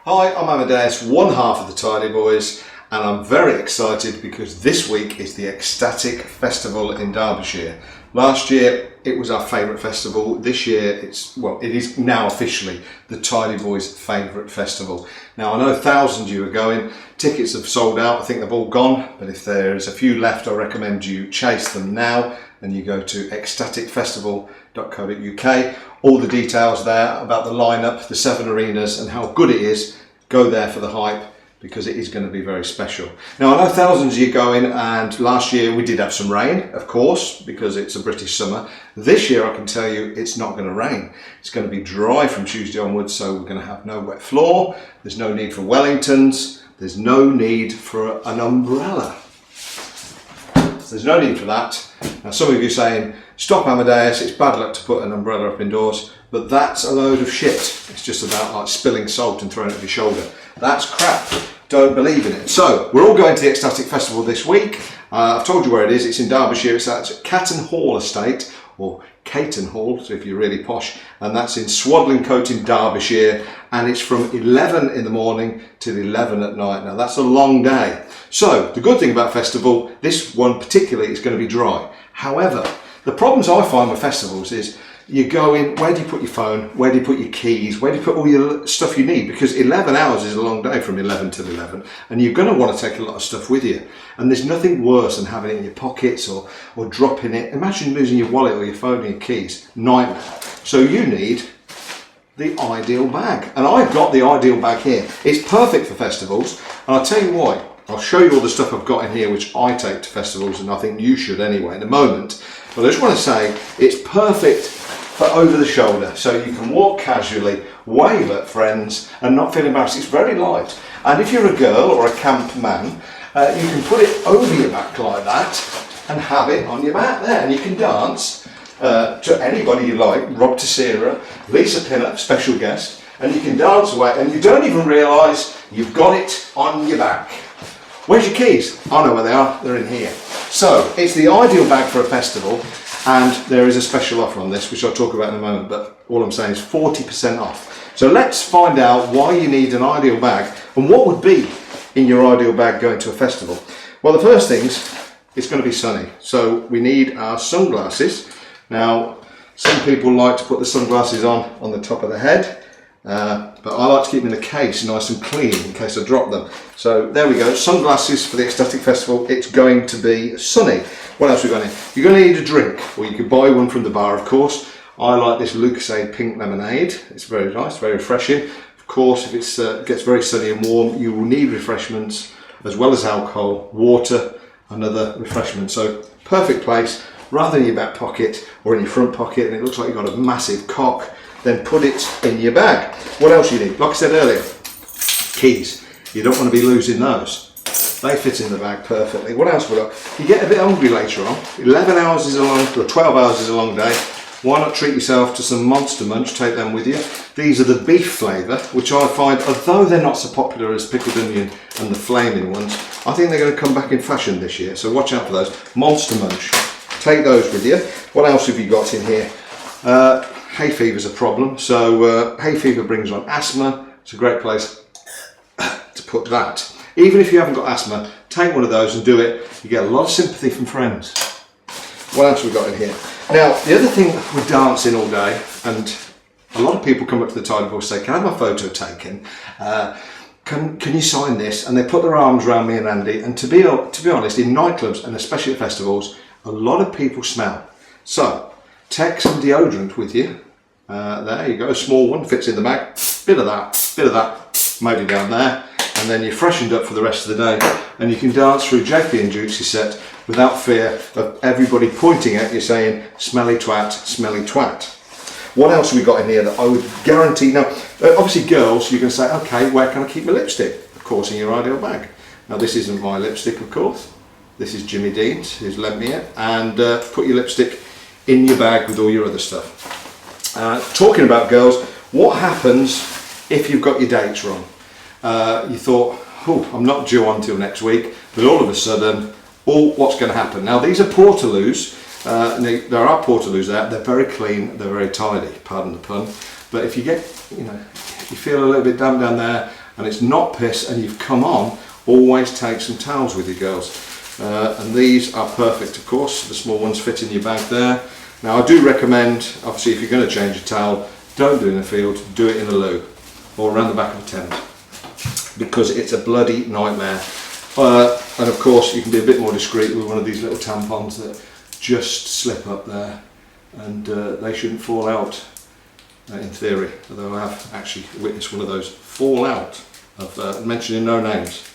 Hi, I'm Amadeus, one half of the Tidy Boys, and I'm very excited because this week is the Xstatic Festival in Derbyshire. Last year it was our favourite festival. This year it is now officially the Tidy Boys' favourite festival. Now I know thousands of you are going, tickets have sold out, I think they've all gone, but if there's a few left I recommend you chase them now and you go to xstaticfestival.co.uk. All the details there about the lineup, the 7 arenas and how good it is. Go there for the hype because it is going to be very special. Now I know thousands of you going, and last year we did have some rain, of course, because it's a British summer. This year I can tell you it's not going to rain. It's going to be dry from Tuesday onwards, so we're going to have no wet floor. There's no need for Wellingtons. There's no need for an umbrella. There's no need for that. Now some of you are saying, stop Amadeus, it's bad luck to put an umbrella up indoors, but that's a load of shit. It's just about like spilling salt and throwing it at your shoulder. That's crap. Don't believe in it. So we're all going to the Xstatic Festival this week. I've told you where it is. It's in Derbyshire. It's at Catton Hall Estate, or Caton Hall, so if you're really posh, and that's in Swadlincote in Derbyshire, and it's from 11 in the morning till 11 at night. Now that's a long day. So the good thing about festival, this one particularly, is going to be dry. However, the problems I find with festivals is you go in, where do you put your phone, where do you put your keys, where do you put all your stuff you need, because 11 hours is a long day from 11 till 11 and you're going to want to take a lot of stuff with you, and there's nothing worse than having it in your pockets or dropping it. Imagine losing your wallet or your phone or your keys. Nightmare. So you need the ideal bag, and I've got the ideal bag here. It's perfect for festivals, and I'll tell you why. I'll show you all the stuff I've got in here which I take to festivals, and I think you should anyway in a moment. But I just want to say it's perfect for over the shoulder, so you can walk casually, wave at friends and not feel embarrassed. It's very light, and if you're a girl or a camp man, you can put it over your back like that and have it on your back there, and you can dance to anybody you like. Rob Tessera, Lisa Pinnup, special guest, and you can dance away and you don't even realise you've got it on your back. Where's your keys? I know where they are, they're in here. So it's the ideal bag for a festival, and there is a special offer on this which I'll talk about in a moment, but all I'm saying is 40% off. So let's find out why you need an ideal bag and what would be in your ideal bag going to a festival. Well, the first thing's it's going to be sunny, so we need our sunglasses. Now some people like to put the sunglasses on the top of the head, but I like to keep them in a case nice and clean in case I drop them. So there we go, sunglasses for the Xstatic Festival. It's going to be sunny. What else have we got in? You're going to need a drink, or you could buy one from the bar, of course. I like this Lucasade pink lemonade. It's very nice, very refreshing. Of course, if it gets very sunny and warm, you will need refreshments as well as alcohol, water and other refreshments. So perfect place, rather than in your back pocket or in your front pocket and it looks like you've got a massive cock, then put it in your bag. What else you need? Like I said earlier, keys. You don't want to be losing those. They fit in the bag perfectly. What else we got? You get a bit hungry later on. 11 hours is a long, or 12 hours is a long day. Why not treat yourself to some Monster Munch? Take them with you. These are the beef flavour, which I find, although they're not so popular as pickled onion and the flaming ones, I think they're going to come back in fashion this year. So watch out for those. Monster Munch. Take those with you. What else have you got in here? Hay fever's a problem. So hay fever brings on asthma. It's a great place to put that. Even if you haven't got asthma, take one of those and do it. You get a lot of sympathy from friends. What else have we got in here? Now, the other thing with dancing all day, and a lot of people come up to the Tidy Boys and say, can I have my photo taken? Can you sign this? And they put their arms around me and Andy. And to be honest, in nightclubs and especially at festivals, a lot of people smell. So take some deodorant with you. There you go, a small one, fits in the bag. Bit of that, maybe down there. And then you're freshened up for the rest of the day, and you can dance through JP and Juicy's set without fear of everybody pointing at you saying smelly twat, smelly twat. What else have we got in here that I would guarantee? Now obviously girls, you can say, okay, where can I keep my lipstick? Of course in your ideal bag. Now this isn't my lipstick, of course, this is Jimmy Dean's, who's lent me it, and put your lipstick in your bag with all your other stuff. Talking about girls, what happens if you've got your dates wrong? You thought, oh, I'm not due on till next week, but all of a sudden, what's going to happen? Now these are portaloos, there are portaloos there, they're very clean, they're very tidy, pardon the pun, but if you get, you feel a little bit damp down there and it's not piss and you've come on, always take some towels with you, girls. And these are perfect, of course. The small ones fit in your bag there. Now I do recommend, obviously, if you're going to change a towel, don't do it in a field, do it in a loo or around the back of a tent, because it's a bloody nightmare. And of course you can be a bit more discreet with one of these little tampons that just slip up there, and they shouldn't fall out in theory, although I have actually witnessed one of those fall out of mentioning no names.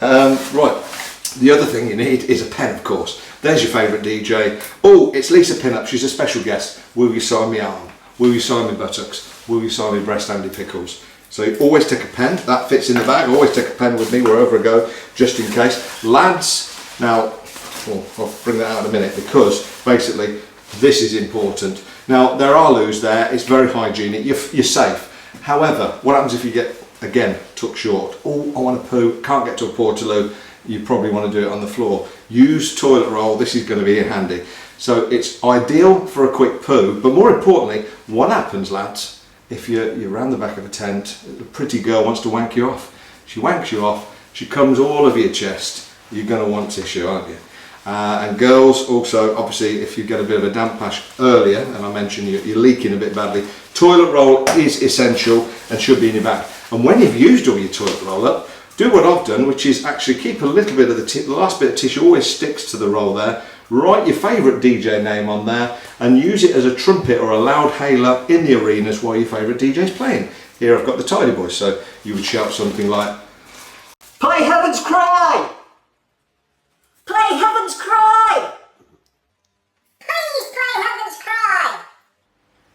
Right, the other thing you need is a pen, of course. There's your favourite DJ. Oh, it's Lisa Pinup, she's a special guest. Will you sign me arm? Will you sign me buttocks? Will you sign me breast Andy Pickles? So you always take a pen, that fits in the bag. Always take a pen with me wherever I go, just in case. Lads, now, I'll bring that out in a minute, because basically this is important. Now there are loos there, it's very hygienic, you're safe. However, what happens if you get, again, tucked short? Oh, I want to poo, can't get to a portaloo. You probably want to do it on the floor. Use toilet roll, this is going to be handy. So it's ideal for a quick poo, but more importantly, what happens, lads, if you're around the back of a tent, a pretty girl wants to wank you off. She wanks you off, she comes all over your chest, you're going to want tissue, aren't you? And girls also, obviously, if you get a bit of a damp patch earlier, and I mentioned you're leaking a bit badly, toilet roll is essential and should be in your bag. And when you've used all your toilet roll up, do what I've done, which is actually keep a little bit of the last bit of tissue always sticks to the roll there. Write your favourite DJ name on there and use it as a trumpet or a loud hailer in the arenas while your favourite DJ's playing. Here I've got the Tidy Boys, so you would shout something like, "Play Heaven's Cry! Play Heaven's Cry! Please play Heaven's Cry!"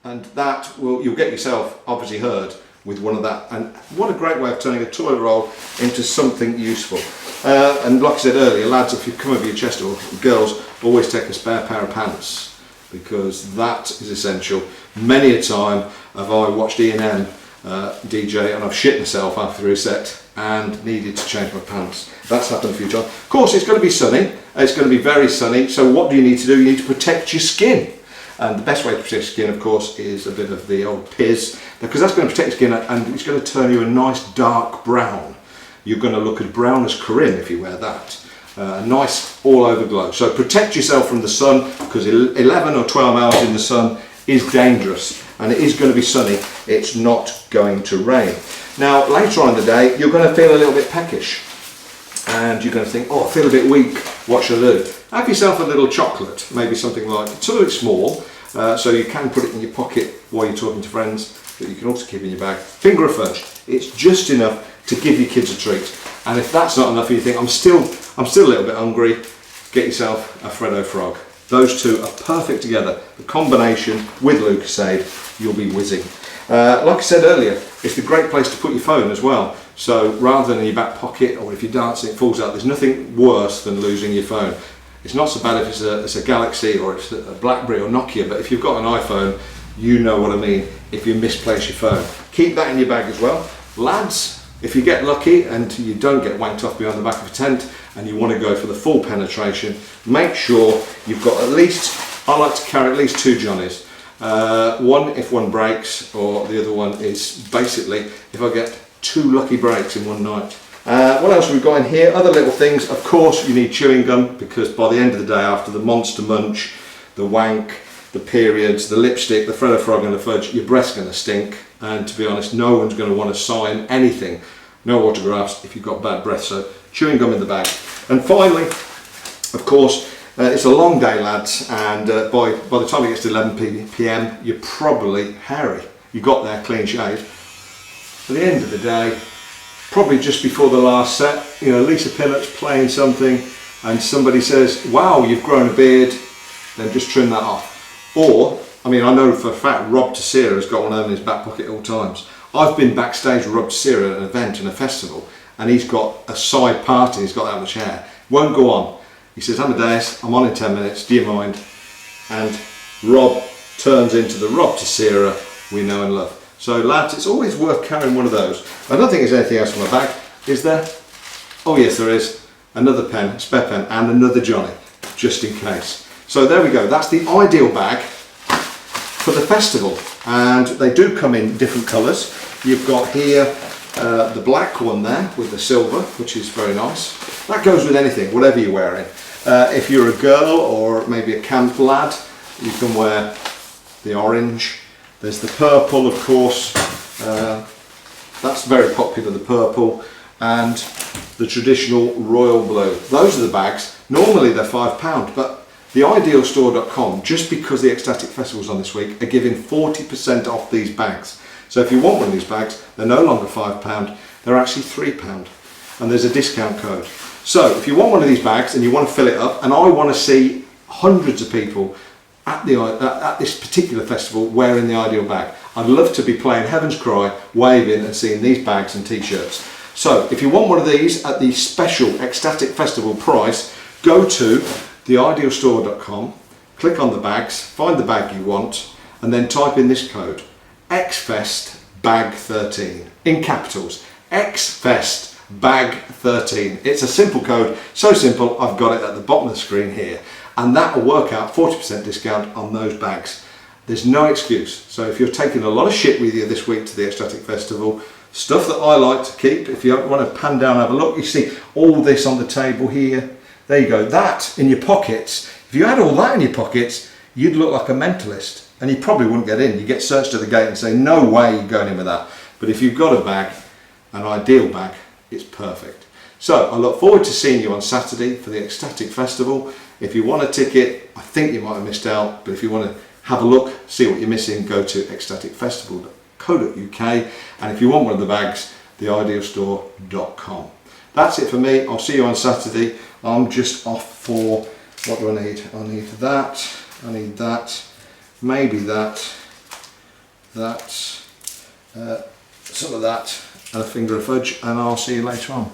And that will, you'll get yourself obviously heard with one of that. And what a great way of turning a toilet roll into something useful. And like I said earlier, lads, if you come over your chest, or girls, always take a spare pair of pants, because that is essential. Many a time have I watched E&M DJ and I've shit myself after a set and needed to change my pants. That's happened a few times. Of course, it's going to be sunny. It's going to be very sunny. So what do you need to do? You need to protect your skin. And the best way to protect your skin, of course, is a bit of the old Piz, because that's going to protect your skin and it's going to turn you a nice dark brown. You're going to look as brown as Corinne if you wear that. A nice all over glow. So protect yourself from the sun, because 11 or 12 hours in the sun is dangerous, and it is going to be sunny. It's not going to rain. Now later on in the day you're going to feel a little bit peckish and you're going to think, oh, I feel a bit weak, what should I do? Have yourself a little chocolate, maybe something like, it's a little bit small, so you can put it in your pocket while you're talking to friends, but you can also keep it in your bag. Finger of fudge, it's just enough to give your kids a treat. And if that's not enough and you think, I'm still a little bit hungry, get yourself a Freddo Frog. Those two are perfect together. The combination with Lucozade, you'll be whizzing. Like I said earlier, it's a great place to put your phone as well. So rather than in your back pocket, or if you're dancing it falls out, there's nothing worse than losing your phone. It's not so bad if it's a Galaxy or it's a BlackBerry or Nokia, but if you've got an iPhone, you know what I mean if you misplace your phone. Keep that in your bag as well. Lads, if you get lucky and you don't get wanked off behind the back of a tent and you want to go for the full penetration, make sure you've got at least, I like to carry at least 2 Johnnies. One if one breaks, or the other one is basically if I get 2 lucky breaks in one night. What else have we got in here? Other little things, of course you need chewing gum, because by the end of the day, after the monster munch, the wank, the periods, the lipstick, the Freddo Frog and the fudge, your breath's going to stink, and to be honest, no one's going to want to sign anything, no autographs if you've got bad breath. So chewing gum in the bag. And finally, of course, it's a long day, lads, and by the time it gets to 11 p.m, you're probably hairy. You got there clean shaved. At the end of the day, probably just before the last set, you know, Lisa Pinnock's playing something and somebody says, wow, you've grown a beard, then just trim that off. Or, I mean, I know for a fact Rob Tessera has got one of them in his back pocket at all times. I've been backstage with Rob Tessera at an event and a festival, and he's got a side part and he's got that much hair. Won't go on. He says, Amadeus, I'm on in 10 minutes, do you mind? And Rob turns into the Rob Tessera we know and love. So lads, it's always worth carrying one of those. I don't think there's anything else in my bag, is there? Oh yes, there is. Another pen, a spare pen, and another Johnny, just in case. So there we go, that's the ideal bag for the festival. And they do come in different colours. You've got here the black one there with the silver, which is very nice. That goes with anything, whatever you're wearing. If you're a girl or maybe a camp lad, you can wear the orange. There's the purple, of course. That's very popular, the purple, and the traditional royal blue. Those are the bags. Normally they're £5, but theidealstore.com, just because the Xstatic Festival's on this week, are giving 40% off these bags. So if you want one of these bags, they're no longer £5, they're actually £3, and there's a discount code. So if you want one of these bags and you want to fill it up, and I want to see hundreds of people at this particular festival wearing the ideal bag, I'd love to be playing Heaven's Cry, waving and seeing these bags and t-shirts. So if you want one of these at the special Xstatic Festival price, go to theidealstore.com, click on the bags, find the bag you want, and then type in this code, XFESTBAG13, in capitals, XFESTBAG13. It's a simple code, so simple I've got it at the bottom of the screen here, and that will work out 40% discount on those bags. There's no excuse. So if you're taking a lot of shit with you this week to the Xstatic Festival, stuff that I like to keep, if you want to pan down and have a look, you see all this on the table here. There you go, that in your pockets. If you had all that in your pockets, you'd look like a mentalist, and you probably wouldn't get in. You get searched at the gate and say, no way you're going in with that. But if you've got a bag, an ideal bag, it's perfect. So I look forward to seeing you on Saturday for the Xstatic Festival. If you want a ticket, I think you might have missed out, but if you want to have a look, see what you're missing, go to xstaticfestival.co.uk, and if you want one of the bags, theidealstore.com. That's it for me. I'll see you on Saturday. I'm just off for, what do I need? I need that, maybe that, some of that, and a finger of fudge, and I'll see you later on.